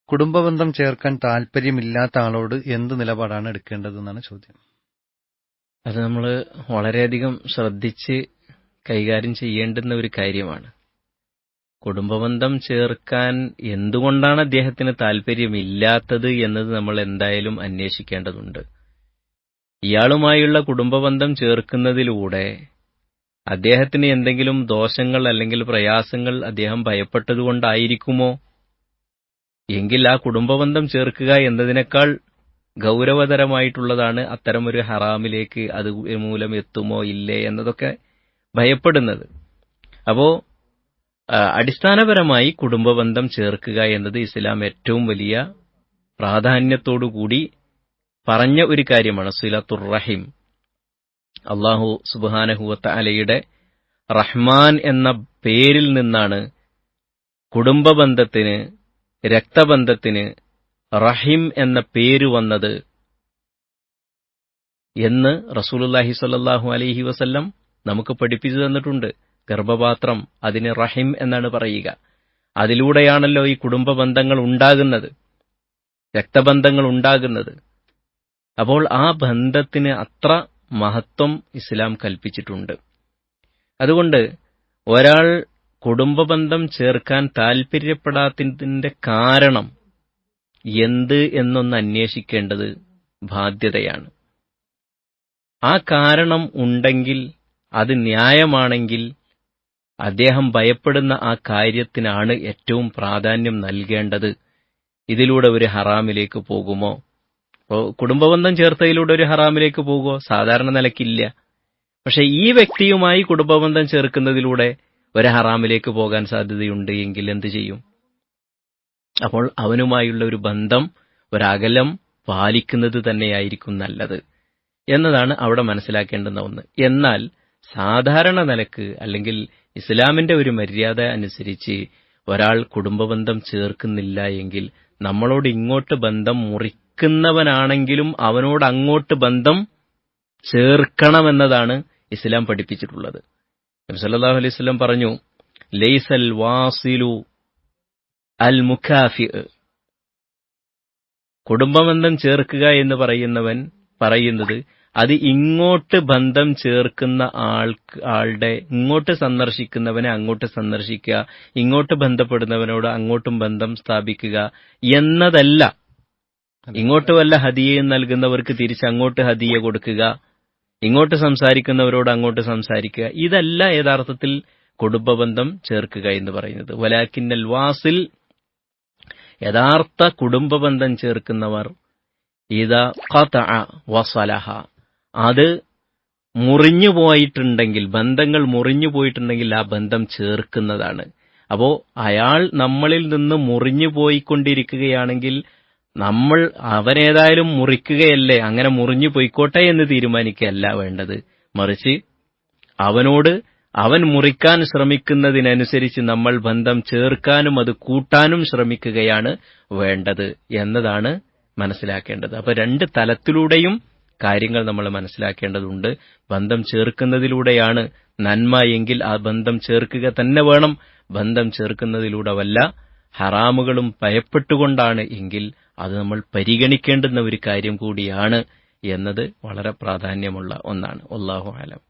കുടുംബബന്ധം ചേർക്കാൻ താല്പര്യമില്ലാത്ത ആളോട് എന്ത് നിലപാടാണ് എടുക്കേണ്ടതെന്നാണ് ചോദ്യം. അത് നമ്മൾ വളരെയധികം ശ്രദ്ധിച്ച് കൈകാര്യം ചെയ്യേണ്ടുന്ന ഒരു കാര്യമാണ്. കുടുംബബന്ധം ചേർക്കാൻ എന്തുകൊണ്ടാണ് അദ്ദേഹത്തിന് താല്പര്യമില്ലാത്തത് എന്നത് നമ്മൾ എന്തായാലും അന്വേഷിക്കേണ്ടതുണ്ട്. ഇയാളുമായുള്ള കുടുംബബന്ധം ചേർക്കുന്നതിലൂടെ അദ്ദേഹത്തിന് എന്തെങ്കിലും ദോഷങ്ങൾ അല്ലെങ്കിൽ പ്രയാസങ്ങൾ അദ്ദേഹം ഭയപ്പെട്ടതുകൊണ്ടായിരിക്കുമോ? എങ്കിൽ ആ കുടുംബബന്ധം ചേർക്കുക എന്നതിനേക്കാൾ ഗൗരവതരമായിട്ടുള്ളതാണ് അത്തരമൊരു ഹറാമിലേക്ക് അത് മൂലം എത്തുമോ ഇല്ലേ എന്നതൊക്കെ ഭയപ്പെടുന്നത്. അപ്പോ അടിസ്ഥാനപരമായി കുടുംബബന്ധം ചേർക്കുക എന്നത് ഇസ്ലാം ഏറ്റവും വലിയ പ്രാധാന്യത്തോടുകൂടി പറഞ്ഞ ഒരു കാര്യമാണ്. സിലത്തുർ റഹിം. അല്ലാഹു സുബ്ഹാനഹു വ തആലയുടെ റഹ്മാൻ എന്ന പേരിൽ നിന്നാണ് കുടുംബബന്ധത്തിന്, രക്തബന്ധത്തിന് റഹിം എന്ന പേര് വന്നത് എന്ന് റസൂലുള്ളാഹി സ്വല്ലല്ലാഹു അലൈഹി വസല്ലം നമുക്ക് പഠിപ്പിച്ചു തന്നിട്ടുണ്ട്. ഗർഭപാത്രം, അതിന് റഹിം എന്നാണ് പറയുക. അതിലൂടെയാണല്ലോ ഈ കുടുംബബന്ധങ്ങൾ ഉണ്ടാകുന്നത്, രക്തബന്ധങ്ങൾ ഉണ്ടാകുന്നത്. അപ്പോൾ ആ ബന്ധത്തിന് അത്ര മഹത്വം ഇസ്ലാം കൽപ്പിച്ചിട്ടുണ്ട്. അതുകൊണ്ട് ഒരാൾ കുടുംബബന്ധം ചേർക്കാൻ താൽപര്യപ്പെടാത്തതിന്റെ കാരണം എന്ത് എന്നൊന്ന് അന്വേഷിക്കേണ്ടത് ബാധ്യതയാണ്. ആ കാരണം ഉണ്ടെങ്കിൽ, അത് ന്യായമാണെങ്കിൽ, അദ്ദേഹം ഭയപ്പെടുന്ന ആ കാര്യത്തിനാണ് ഏറ്റവും പ്രാധാന്യം നൽകേണ്ടത്. ഇതിലൂടെ ഒരു ഹറാമിലേക്ക് പോകുമോ? അപ്പോൾ കുടുംബബന്ധം ചേർത്തതിലൂടെ ഒരു ഹറാമിലേക്ക് പോകുമോ? സാധാരണ നിലയ്ക്കില്ല. പക്ഷെ ഈ വ്യക്തിയുമായി കുടുംബബന്ധം ചേർക്കുന്നതിലൂടെ ഒരു ഹറാമിലേക്ക് പോകാൻ സാധ്യതയുണ്ട് എങ്കിൽ എന്ത് ചെയ്യും? അപ്പോൾ അവനുമായുള്ള ഒരു ബന്ധം, ഒരകലം പാലിക്കുന്നത് തന്നെയായിരിക്കും നല്ലത് എന്നതാണ് അവിടെ മനസ്സിലാക്കേണ്ടുന്ന ഒന്ന്. എന്നാൽ സാധാരണ നിലക്ക് അല്ലെങ്കിൽ ഇസ്ലാമിന്റെ ഒരു മര്യാദ അനുസരിച്ച് ഒരാൾ കുടുംബബന്ധം ചേർക്കുന്നില്ല എങ്കിൽ നമ്മളോട് ഇങ്ങോട്ട് ബന്ധം മുറിക്കുന്നവനാണെങ്കിലും അവനോട് അങ്ങോട്ട് ബന്ധം ചേർക്കണമെന്നതാണ് ഇസ്ലാം പഠിപ്പിച്ചിട്ടുള്ളത്. നബി സല്ലല്ലാഹു അലൈഹി വസല്ലം പറഞ്ഞു, ലൈസൽ വാസിലു അൽ മുകാഫി. കുടുംബബന്ധം ചേർക്കുക എന്ന് പറയുന്നത് അത് ഇങ്ങോട്ട് ബന്ധം ചേർക്കുന്ന ആളുടെ ഇങ്ങോട്ട് സന്ദർശിക്കുന്നവനെ അങ്ങോട്ട് സന്ദർശിക്കുക, ഇങ്ങോട്ട് ബന്ധപ്പെടുന്നവനോട് അങ്ങോട്ടും ബന്ധം സ്ഥാപിക്കുക എന്നതല്ല. ഇങ്ങോട്ട് വല്ല ഹദിയയും നൽകുന്നവർക്ക് തിരിച്ചങ്ങോട്ട് ഹദിയ കൊടുക്കുക, ഇങ്ങോട്ട് സംസാരിക്കുന്നവരോട് അങ്ങോട്ട് സംസാരിക്കുക, ഇതല്ല യഥാർത്ഥത്തിൽ കുടുംബബന്ധം ചേർക്കുക എന്ന് പറയുന്നത്. വലാകിന്നൽ വാസിൽ, യഥാർത്ഥ കുടുംബബന്ധം ചേർക്കുന്നവർ ഇദാ ഖതഅ വസലഹ, അത് മുറിഞ്ഞു പോയിട്ടുണ്ടെങ്കിൽ, ബന്ധങ്ങൾ മുറിഞ്ഞു പോയിട്ടുണ്ടെങ്കിൽ ആ ബന്ധം ചേർക്കുന്നതാണ്. അപ്പോ അയാൾ നമ്മളിൽ നിന്ന് മുറിഞ്ഞു പോയിക്കൊണ്ടിരിക്കുകയാണെങ്കിൽ നമ്മൾ അവനേതായാലും മുറിക്കുകയല്ലേ, അങ്ങനെ മുറിഞ്ഞു പോയിക്കോട്ടെ എന്ന് തീരുമാനിക്കുകയല്ല വേണ്ടത്. മറിച്ച് അവനോട് അവൻ മുറിക്കാൻ ശ്രമിക്കുന്നതിനനുസരിച്ച് നമ്മൾ ബന്ധം ചേർക്കാനും അത് കൂട്ടാനും ശ്രമിക്കുകയാണ് വേണ്ടത് എന്നതാണ് മനസ്സിലാക്കേണ്ടത്. അപ്പൊ രണ്ട് തലത്തിലൂടെയും കാര്യങ്ങൾ നമ്മൾ മനസ്സിലാക്കേണ്ടതുണ്ട്. ബന്ധം ചേർക്കുന്നതിലൂടെയാണ് നന്മ എങ്കിൽ ആ ബന്ധം ചേർക്കുക തന്നെ വേണം. ബന്ധം ചേർക്കുന്നതിലൂടെ വല്ല ഹറാമുകളും ഭയപ്പെട്ടുകൊണ്ടാണ് എങ്കിൽ അത് നമ്മൾ പരിഗണിക്കേണ്ടുന്ന ഒരു കാര്യം കൂടിയാണ് എന്നത് വളരെ പ്രാധാന്യമുള്ള ഒന്നാണ്. വല്ലാഹു അലം.